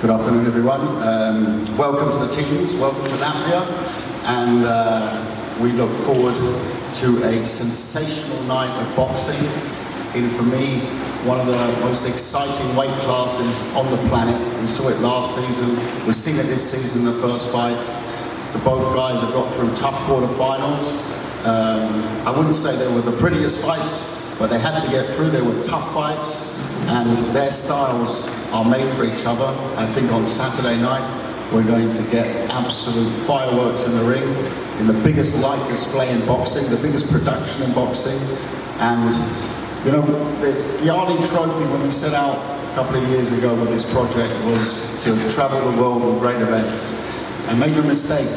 Good afternoon, everyone. Welcome to the teams, welcome to Latvia, and we look forward to a sensational night of boxing in, for me, one of the most exciting weight classes on the planet. We saw it last season, we've seen it this season in the first fights. Both guys have got through tough quarterfinals. I wouldn't say they were the prettiest fights, but they had to get through. They were tough fights, and their styles are made for each other. I think on Saturday night, we're going to get absolute fireworks in the ring, in the biggest light display in boxing, the biggest production in boxing. And, you know, the Ali Trophy, when we set out a couple of years ago with this project, was to travel the world with great events. And make no mistake,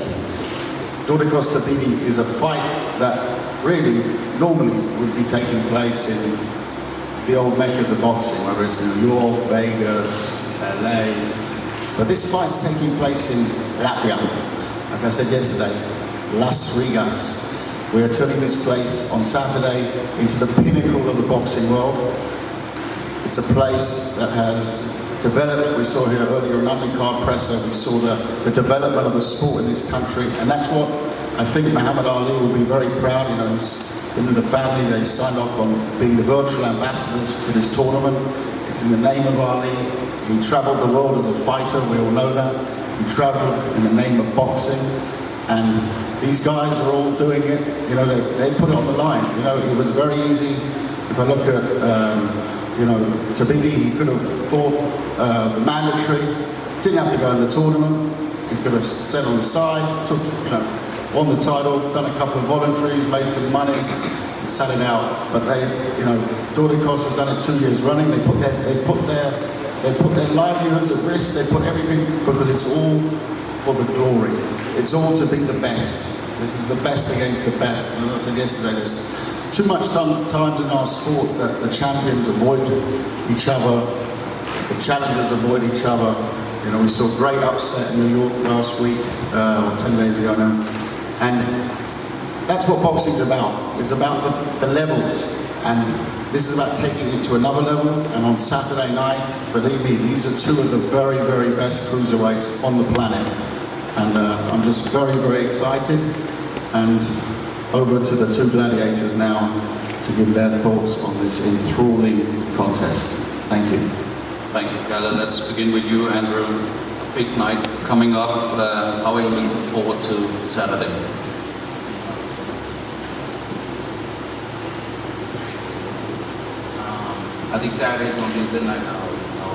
Dorticos Tabiti is a fight that really normally would be taking place in the old meccas of boxing, whether it's New York, Vegas, LA. But this fight's taking place in Latvia. Like I said yesterday, Las Vegas. We are turning this place on Saturday into the pinnacle of the boxing world. It's a place that has developed, we saw here earlier an undercard presser, we saw the development of the sport in this country, and that's what I think Muhammad Ali will be very proud. You know, he's been with the family, they signed off on being the virtual ambassadors for this tournament. It's in the name of Ali. He traveled the world as a fighter, we all know that. He traveled in the name of boxing, and these guys are all doing it, you know, they put it on the line. You know, it was very easy. If I look at, you know, Tabiti, he could have fought the mandatory, didn't have to go in the tournament, he could have sat on the side, took, you know, won the title, done a couple of voluntaries, made some money, and sat it out. But they, you know, Dorticos has done it 2 years running. They put their livelihoods at risk. They put everything, because it's all for the glory. It's all to be the best. This is the best against the best. And as I said yesterday, there's too much times in our sport that the champions avoid each other, the challengers avoid each other. You know, we saw a great upset in New York last week, or 10 days ago now. And that's what boxing's about. It's about the levels. And this is about taking it to another level. And on Saturday night, believe me, these are two of the very, very best cruiserweights on the planet. And I'm just very, very excited. And over to the two gladiators now to give their thoughts on this enthralling contest. Thank you. Thank you, Kalle. Let's begin with you, Andrew. A big night coming up. How are you looking forward to Saturday? I think Saturday's going to be a good night now. You know,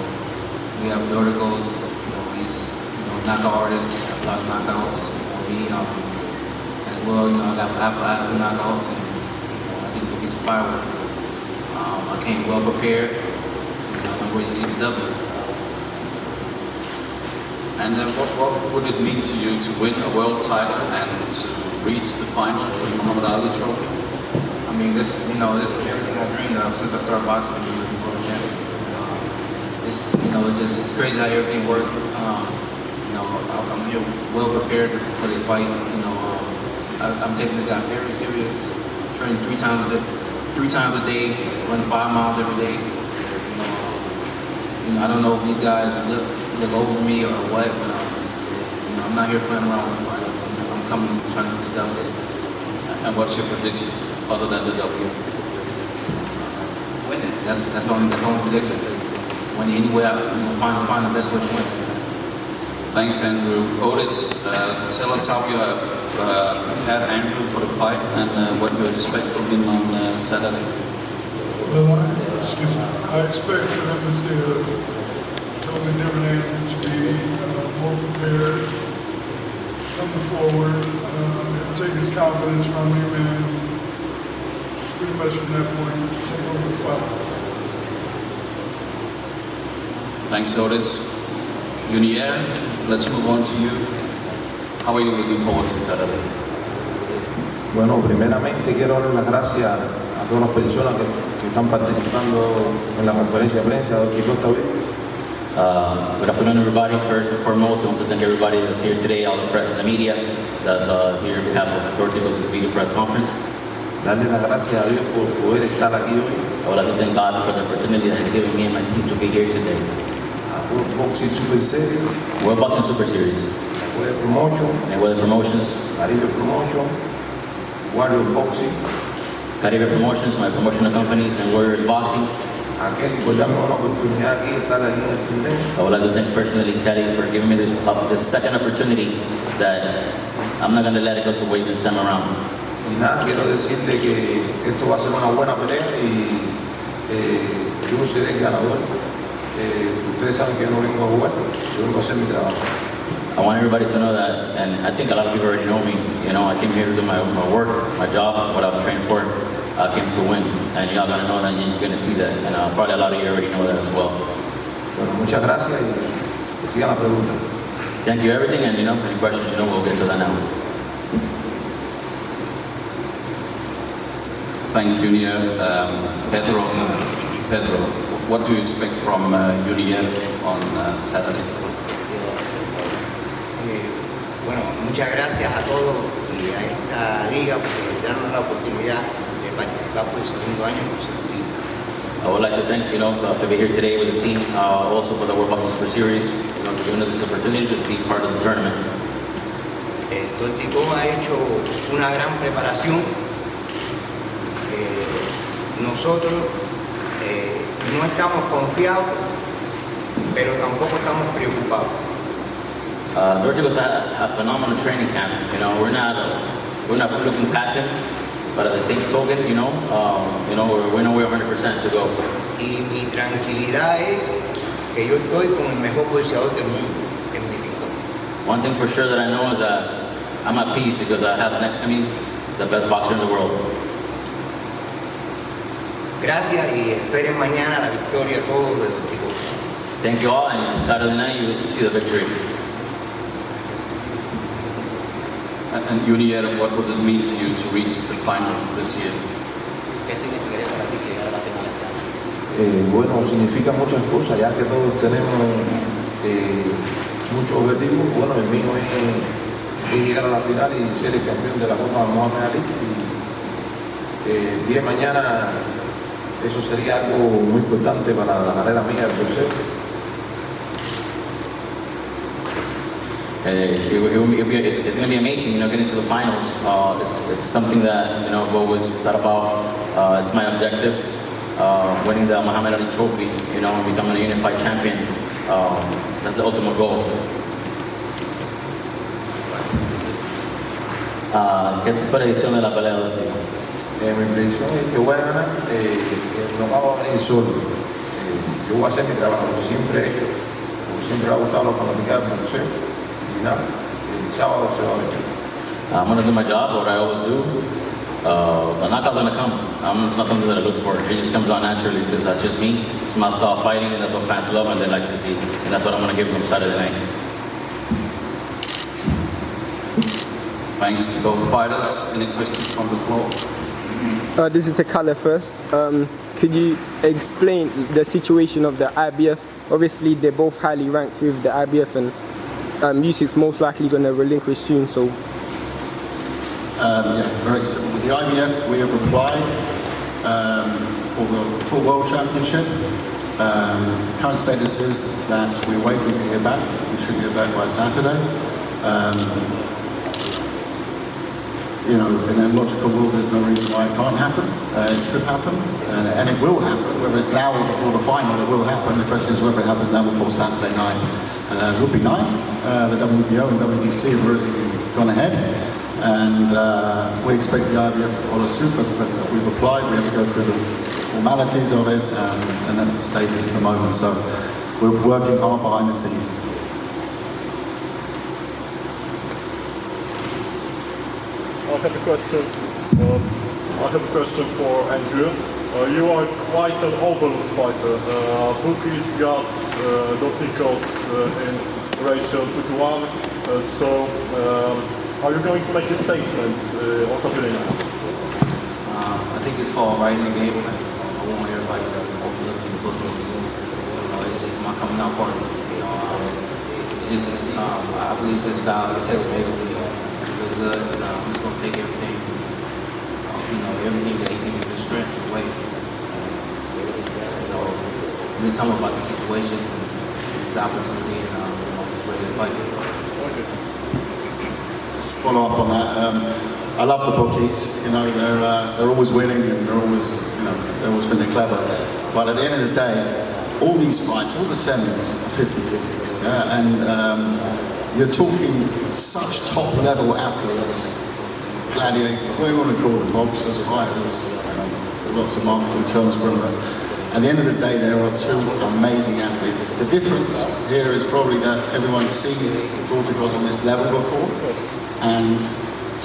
we have Dorticos. You know, he's knockout artist, a lot of knockouts. You know, as well, you know, I got last few knockouts, and I think there's gonna be some fireworks. I came well prepared. You know, I'm ready to get the W. And what would it mean to you to win a world title and to reach the final for the Muhammad Ali Trophy? I mean, this is everything I dreamed of since I started boxing. Being world champion. It's crazy how everything worked. You know, I'm here well prepared for this fight. You know, I'm taking this guy very serious. Training three times a day, run 5 miles every day. You know, I don't know if these guys look over me or what, but you know, I'm not here playing around with fight. I'm coming trying to get the W. And what's your prediction other than the W? Winning. That's the only prediction. Win anyway, find the best way to win. Thanks, Andrew. Otis, tell us how you have prepared Andrew for the fight and what you expect from him on Saturday. Well, I expect for them to see a totally different Andrew, to be more prepared, coming forward, take his confidence from him, and pretty much from that point, take over the fight. Thanks, Otis. Yuniel, let's move on to you. How are you looking forward to Saturday? Bueno, primeramente quiero dar las gracias a todas las personas que están participando en la conferencia de prensa de Dorticos Tabiti. Good afternoon, everybody. First and foremost, I want to thank everybody that's here today, all the press and the media that's here on behalf of Dorticos Tabiti press conference. Darle las gracias a Dios por poder estar aquí hoy. I would like to thank God for the opportunity that He's given me and my team to be here today. World Boxing Super Series, World Boxing Super Series, Weather Promotion, Mayweather Promotions, Caribe Promotion, Warrior Boxing. Caribe Promotions, my promotional companies, and Warriors Boxing. Aquel por darme una oportunidad aquí de estar aquí en el torneo. I would like to thank personally Kelly for giving me this second opportunity that I'm not going to let it go to waste this time around. Y nada, quiero decirle que esto va a ser una buena pelea y yo seré el ganador. Ustedes saben que yo no vengo a jugar, yo vengo a hacer mi trabajo. I want everybody to know that, and I think a lot of people already know me. You know, I came here to do my work, my job, what I've trained for. I came to win, and y'all gonna know that, and you're gonna see that, and probably a lot of you already know that as well. Bueno, muchas gracias y que sigan la pregunta. Thank you everything, and you know, any questions, you know, we'll get to that now. Thank you, Yuniel. Pedro, what do you expect from Yuniel on Saturday? Bueno, muchas gracias a todos y a esta liga por darnos la oportunidad de participar por el segundo año consecutivo. I would like to thank, you know, to be here today with the team, also for the World Boxing Super Series, you know, for giving us this opportunity to be part of the tournament. Dorticos ha hecho una gran preparación. Nosotros no estamos confiados, pero tampoco estamos preocupados. Dorticos had a phenomenal training camp. You know, we're not looking passive, but at the same token, we know we're 100% to go. Y mi tranquilidad es que yo estoy con el mejor boxeador del mundo en mi rincón. One thing for sure that I know is that I'm at peace because I have next to me the best boxer in the world. Gracias y esperen mañana la victoria de todos de Dorticos. Thank you all, and Saturday night you see the victory. And Yuniel, what would it mean to you to reach the final this year? ¿Qué significaría para ti llegar a la final este año? Bueno, significa muchas cosas, ya que todos tenemos muchos objetivos. Bueno, el mío es llegar a la final y ser el campeón de la Copa Mohamed Ali. Y el día de mañana eso sería algo muy importante para la carrera mía del boxeo. It's going to be amazing, you know, getting to the finals. It's something that, you know, I've always thought about. It's my objective, winning the Muhammad Ali Trophy, you know, and becoming a unified champion. That's the ultimate goal. ¿Qué tu predicción de la pelea de ti? Mi predicción es que voy a ganar, no vamos a venir solo. Yo voy a hacer mi trabajo, lo que siempre he hecho, lo que siempre me ha gustado los fanáticos del boxeo. Y nada, el sábado se va a ver. I'm going to do my job, what I always do. The knockout's going to come. It's not something that I look for. It just comes on naturally because that's just me. It's my style of fighting, and that's what fans love and they like to see. And that's what I'm going to give them Saturday night. Thanks to both fighters. Any questions from the floor? This is Tekala first. Could you explain the situation of the IBF? Obviously, they're both highly ranked with the IBF, and Usyk's most likely going to relinquish soon. So, yeah, very simple. With the IBF, we have applied for the full world championship. The current status is that we're waiting to hear back. We should hear back by Saturday. You know, in a logical world, there's no reason why it can't happen. It should happen, and it will happen. Whether it's now or before the final, it will happen. The question is whether it happens now before Saturday night. It would be nice. The WBO and WBC have already gone ahead, and we expect the IBF to follow suit, but we've applied. We have to go through the formalities of it, and that's the status at the moment. So we're working hard behind the scenes. I have a question for Andrew. You are quite an overlooked fighter. Bookies got Dorticos in ratio 2-1. Are you going to make a statement on Saturday night? I think it's fall right in the game. I want everybody to overlook the bookies. You know, it's my coming out party. You know, I believe this style is tailor-made for me. Good. I'm just going to take everything, everything that he thinks is his strength away. I'm just humble about the situation. this opportunity, and I'm just ready to fight. Just follow up on that. I love the bookies. You know, they're always winning and they always think they're clever. But at the end of the day, all these fights, all the semis are 50-50s. And you're talking such top-level athletes, gladiators, what do you want to call them, boxers, fighters, lots of marketing terms for them. At the end of the day, there are two amazing athletes. The difference here is probably that everyone's seen Dorticos on this level before. And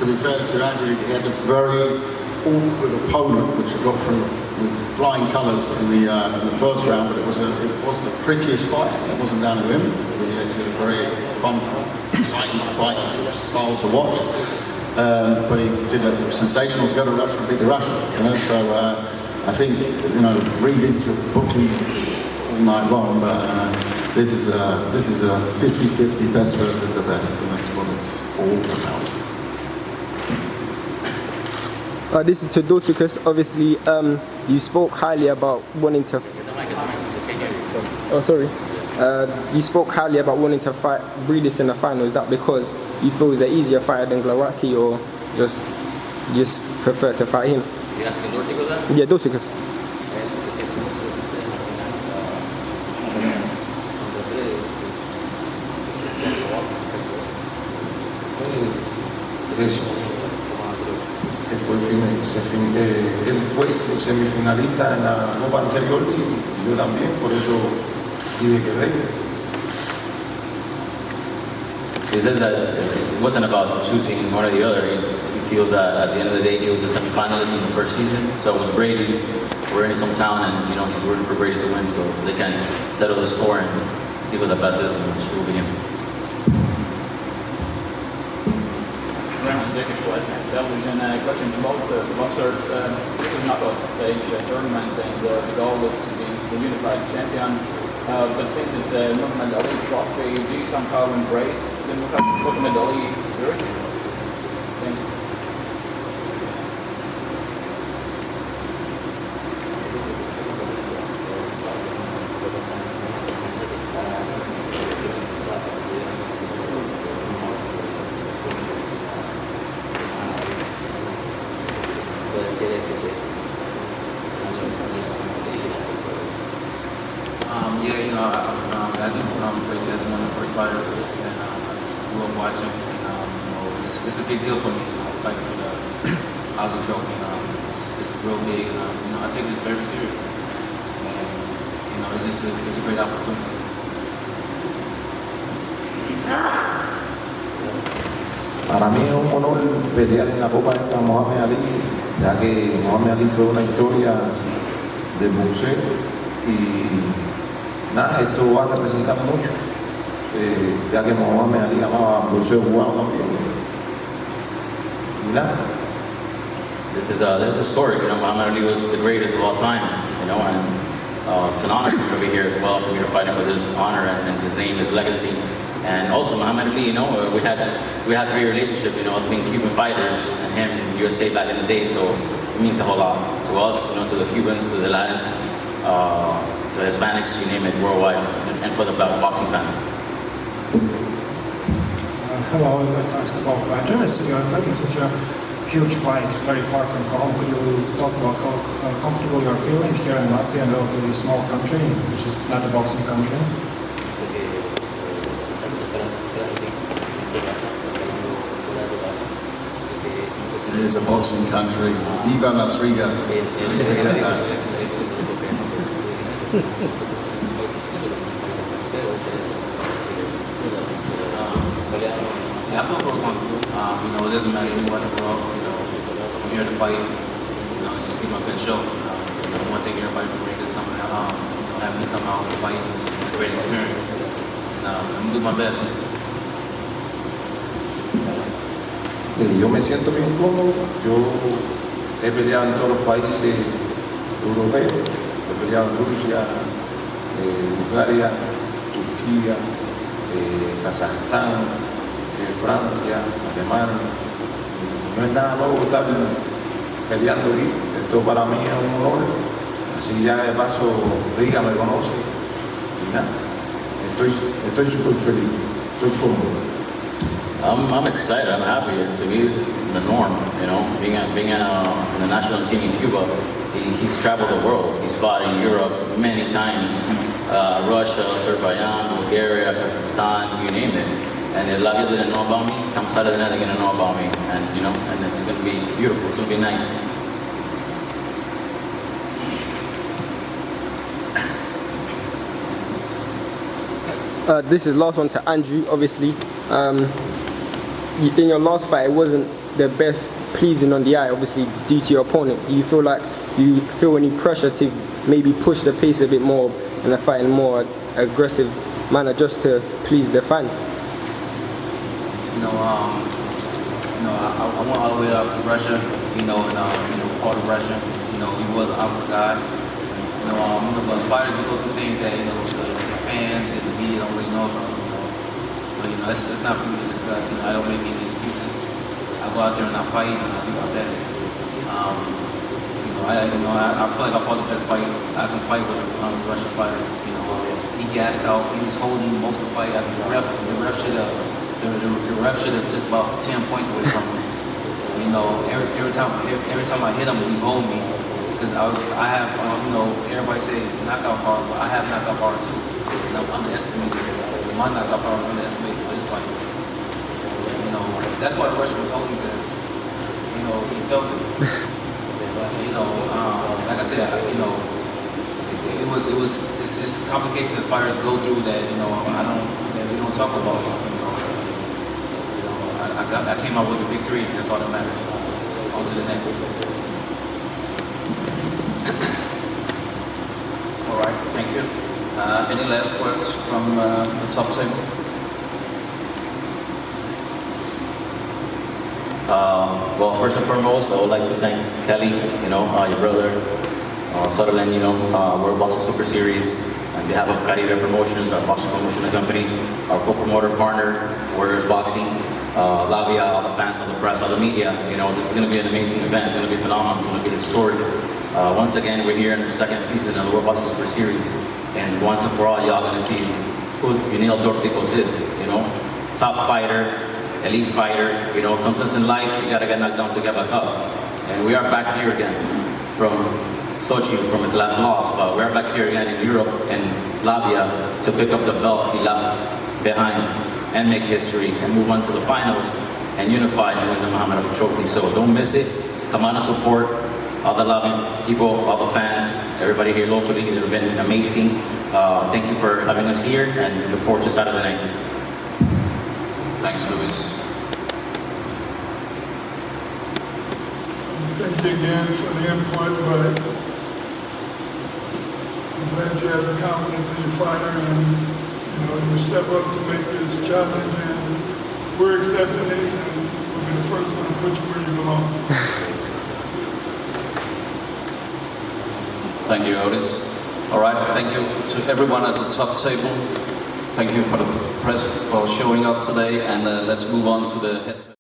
to be fair to Andrew, he had a very awkward opponent, which he got through with flying colours in the first round, but it wasn't the prettiest fight. It wasn't down to him. It was actually a very fun, exciting fight style to watch. But he did a sensational to go to Russia and beat the Russian. You know, so I think read into bookies all night long, but this is a 50-50 best versus the best, and that's what it's all about. This is to Dorticos. Obviously, you spoke highly about wanting to. Oh, sorry. You spoke highly about wanting to fight Breedis in the final. Is that because you feel he's an easier fighter than Glowacki, or just prefer to fight him? You're asking Dorticos then? Yeah, Dorticos. Él fue semifinalista en la Copa anterior y yo también, por eso dije que rey. He says that it wasn't about choosing one or the other. He feels that at the end of the day he was a semi-finalist in the first season. So it was Brady's. We're in his hometown, and he's rooting for Brady to win, so they can settle the score and see what the best is, and which will be him. Television question to both the boxers. This is knockout stage tournament, and the goal is to be the unified champion. But since it's a Muhammad Ali trophy, do you somehow embrace the Muhammad Ali spirit? Thanks. I do place as one of the first fighters, and I grew up watching. And, it's a big deal for me. Fight for the Ali Trophy. It's real big. And, I take this very serious. And it's a great opportunity. Para mí es un honor pelear en la Copa esta Muhammad Ali, ya que Muhammad Ali fue una historia del boxeo y nada, esto va a representar mucho, ya que Muhammad Ali amaba boxeo cubano también. Y nada. This is a story. Muhammad Ali was the greatest of all time. And it's an honor for me to be here as well, for me to fight him for this honor and his name, his legacy. And also Muhammad Ali, we had a great relationship, us being Cuban fighters and him in USA back in the day, so it means a whole lot to us, to the Cubans, to the Latins, to Hispanics, you name it, worldwide, and for the boxing fans. Hello, I'd like to ask about fighters. You're fighting such a huge fight, very far from home. Could you talk about how comfortable you're feeling here in Latvia, a relatively small country, which is not a boxing country? It is a boxing country. Viva Las Riga. I feel real comfortable. It doesn't matter anywhere in the world. I'm here to fight. Just give my best show. I want to thank everybody for coming out, having me come out and fight. This is a great experience. And I'm going to do my best. Yo me siento bien cómodo. Yo he peleado en todos los países europeos. He peleado en Rusia, Bulgaria, Turquía, Kazajstán, Francia, Alemania. No es nada nuevo estar peleando aquí. Esto para mí es un honor. Así ya de paso Riga me conoce. Y nada, Estoy súper feliz, estoy cómodo. I'm excited. I'm happy. To me, this is the norm. You know, being in the national team in Cuba, he's traveled the world. He's fought in Europe many times, Russia, Azerbaijan, Bulgaria, Kazakhstan, you name it. And if Latvia didn't know about me, come Saturday night, they're gonna know about me. And you know, and it's gonna be beautiful. It's gonna be nice. This is last one to Andrew, obviously. In your last fight, it wasn't the best pleasing on the eye, obviously, due to your opponent. Do you feel any pressure to maybe push the pace a bit more and fight in a more aggressive manner just to please the fans? I went all the way up to Russia, and fought in Russia. He was an outward guy. But fighters, we go through things that, the fans and the media don't really know about. But, it's not for me to discuss. I don't make any excuses. I go out there and I fight and I do my best. I feel like I fought the best fight I can fight with a Russian fighter. He gassed out. He was holding most of the fight. The ref should have took about 10 points away from him. Every time I hit him, he hold me because I have everybody say knockout power, but I have knockout power too. And I'm underestimated. My knockout power is underestimated for this fight. That's why the Russian was holding because he felt it. Like I said, it's complications that fighters go through that that we don't talk about. I came out with a victory, and that's all that matters. On to the next. All right, thank you. Any last words from the top table? Well, first and foremost, I would like to thank Kelly, your brother, Sutherland, World Boxing Super Series, on behalf of Caribe Promotions, our boxing promotional company, our co-promoter partner, Warriors Boxing, Latvia, all the fans, all the press, all the media. This is going to be an amazing event. It's going to be phenomenal. It's going to be historic. Once again, we're here in the second season of the World Boxing Super Series, and once and for all, y'all going to see who Yuniel Dorticos is. Top fighter, elite fighter. Sometimes in life you gotta get knocked down to get back up. And we are back here again from Sochi, from his last loss, but we're back here again in Europe and Latvia to pick up the belt he left behind and make history and move on to the finals and unify and win the Muhammad Ali Trophy. So don't miss it. Come on and support all the Latvian people, all the fans, everybody here locally. They've been amazing. Thank you for having us here and look forward to Saturday night. Thanks, Luis. Thank you again for the input, but I'm glad you have the confidence in your fighter and you step up to make this challenge, and we're accepting it, and we'll be the first one to put you where you belong. Thank you, Otis. All right, thank you to everyone at the top table. Thank you for the press for showing up today, and let's move on to the head-to-head.